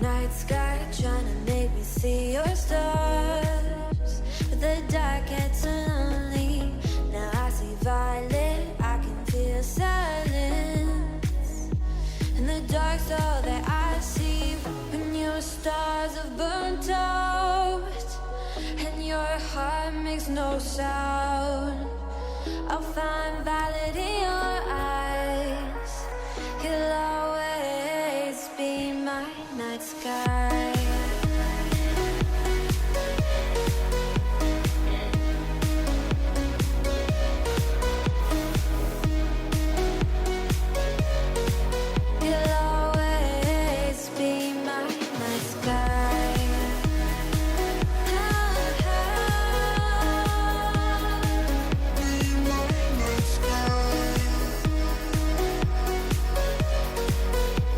night sky, trying to make me see your stars. But the dark gets lonely. Now I see violet, I can feel silence. And the dark's all that I see. When your stars have burnt out and your heart makes no sound, I'll find violet in your eyes. You'll always be my night sky. You'll always be my night sky.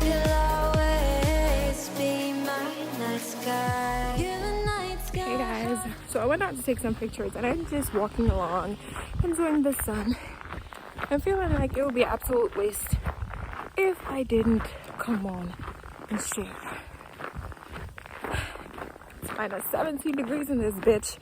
You'll always be my night sky. You're the night sky. Hey guys, so I went out to take some pictures and I'm just walking along, enjoying the sun. I'm feeling like it would be an absolute waste if I didn't come on and share. It's minus 17 degrees in this bitch,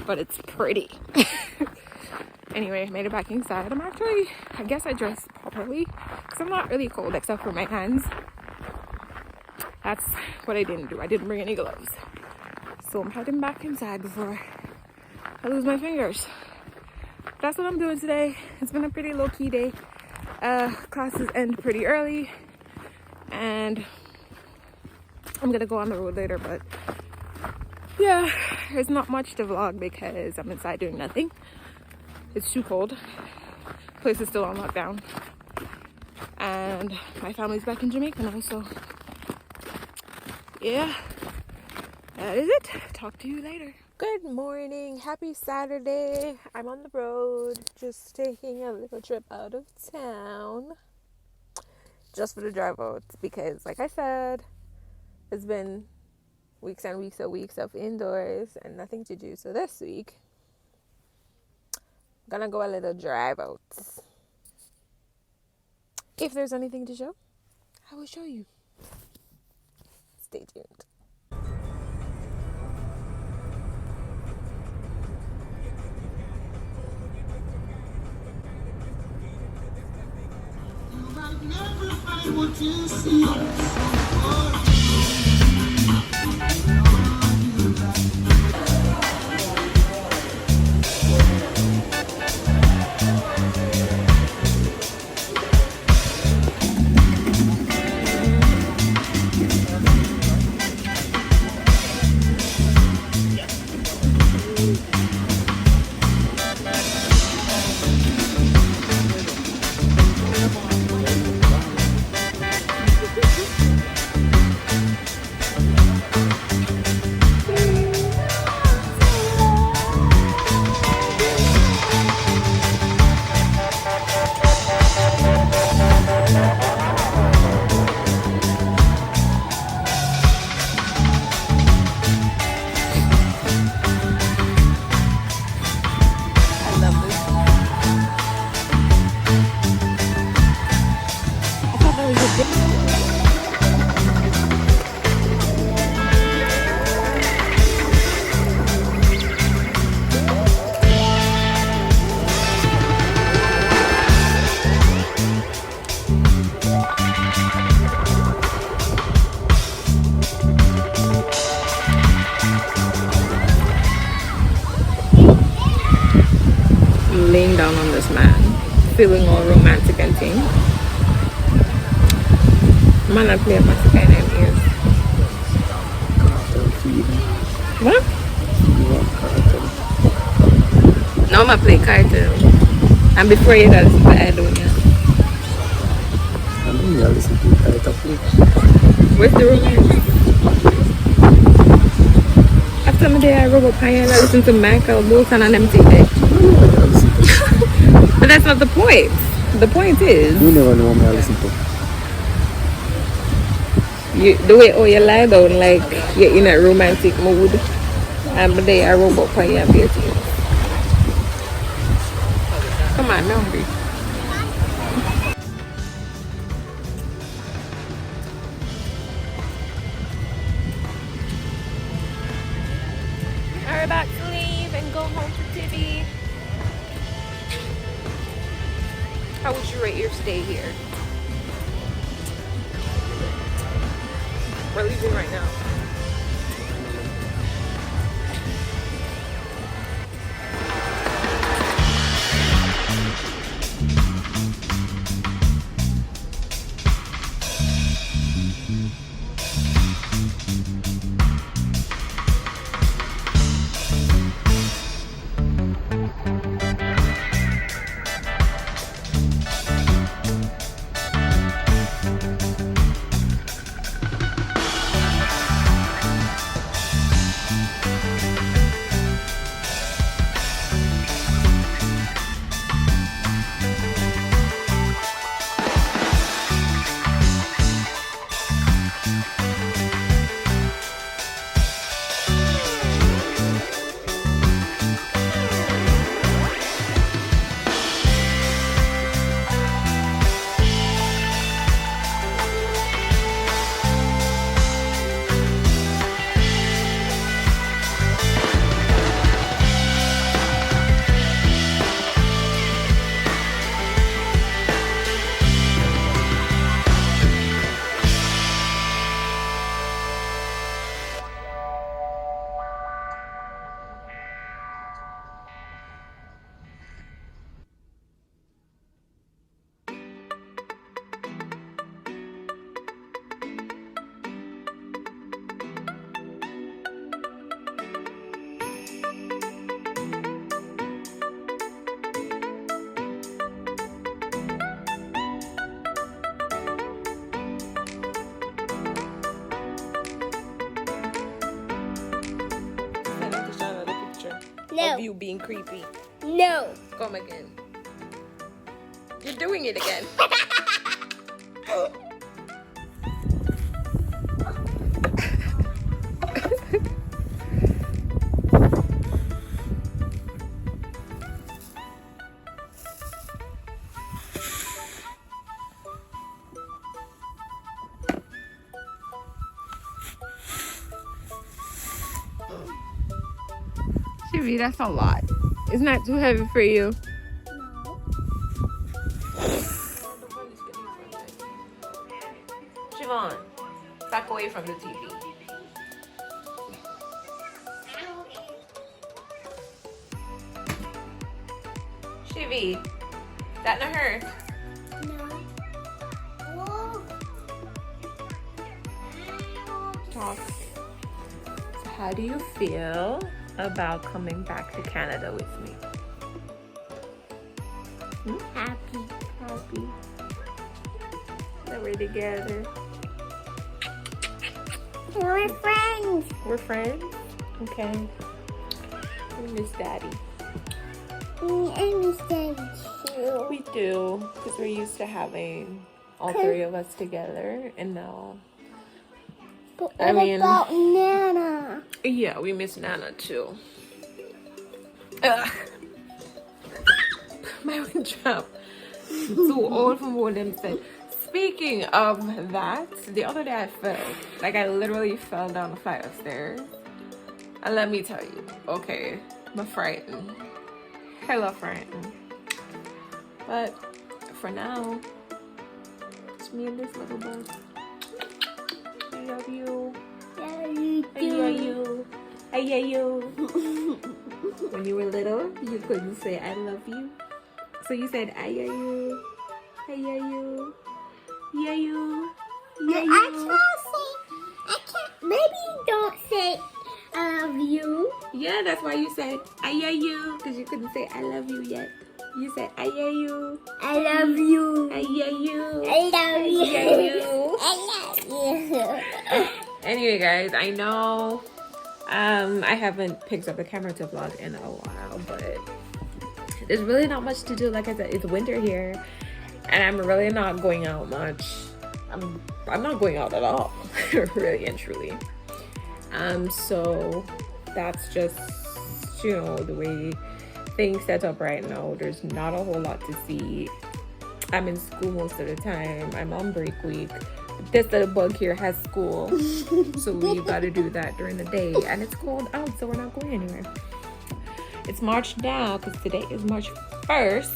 but it's pretty. Anyway, I made it back inside. I guess I dressed properly because I'm not really cold except for my hands. That's what I didn't do. I didn't bring any gloves. So I'm heading back inside before I lose my fingers. That's what I'm doing today. It's been a pretty low-key day. Classes end pretty early and I'm gonna go on the road later, but yeah, there's not much to vlog because I'm inside doing nothing. It's too cold. Place is still on lockdown and my family's back in Jamaica now, so yeah, that is it. Talk to you later. Good morning, happy Saturday. I'm on the road, just taking a little trip out of town just for the drive out because like I said, it's been weeks and weeks and weeks of indoors and nothing to do. So this week I'm gonna go a little drive out. If there's anything to show, I will show you. Stay tuned. Everybody wants to see us. Laying down on this man, feeling all romantic and thing. Man, I play a Mexican in ears. What? Now I play cartel. And before you got listen to Adonia. I mean, you listen to cartel. Where's the romance? After my day, I rub up and I listen to Michael Bolton and them things. But that's not the point. The point is You never know me I listen to. the way you lie down like you're in a romantic mood and the day I rub up on you and be a thing. Come on, I'm hungry. How would you rate your stay here? We're leaving right now. No. Of you being creepy. No. Come again. You're doing it again. Shivi, that's a lot. Isn't that too heavy for you? Siobhan, back away from the TV. Shivi, that not hurt? No. Talk. So how do you feel about coming back to Canada with me? Happy. Happy that we're together. We're friends. We're friends? Okay. We miss Daddy. I miss Daddy too. We do, because we're used to having all three of us together, and now, But I what mean- about Nana? yeah, we miss Nana too. Ugh. My own trap. Too old for more than said. Speaking of that, the other day I fell. Like, I literally fell down a flight of stairs. And let me tell you, okay, I'm frightened. Hella frightened. But for now, it's me and this little boy. I love you. Yeah, you I hear you. I hear you. When you were little, you couldn't say I love you. So you said I hear you. I hear you. Yeah, you. Yeah, you. I can't. Maybe you don't say I love you. Yeah, that's why you said I hear you, because you couldn't say I love you yet. You said I hear you. I love you. I hear you. I love you. hear you. I love you. Anyway, guys, I know I haven't picked up the camera to vlog in a while, but there's really not much to do. Like I said, it's winter here, and I'm really not going out much. I'm not going out at all, really and truly. So that's just, you know, the way things set up right now. There's not a whole lot to see. I'm in school most of the time. I'm on break week. This little bug here has school, so we got to do that during the day, and it's cold out, so we're not going anywhere. It's March now, because today is March 1st.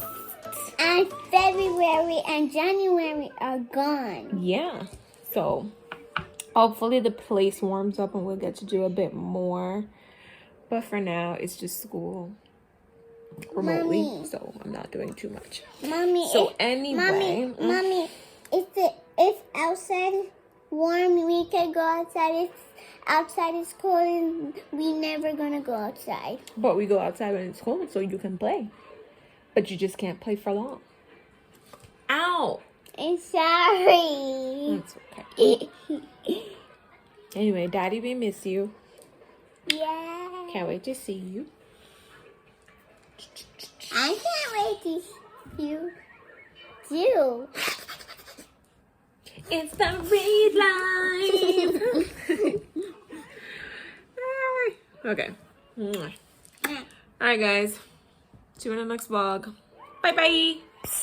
And February and January are gone. Yeah. So hopefully the place warms up and we'll get to do a bit more. But for now, it's just school remotely. Mommy. So I'm not doing too much. Mommy, So anyway. Mommy, if outside warm, we can go outside. If outside is cold, and we never gonna go outside. But we go outside when it's cold so you can play. But you just can't play for long. Ow! I'm sorry. That's okay. Anyway, Daddy, we miss you. Yeah. Can't wait to see you. I can't wait to see you too. It's the Reid life. Okay. All right, guys. See you in the next vlog. Bye bye.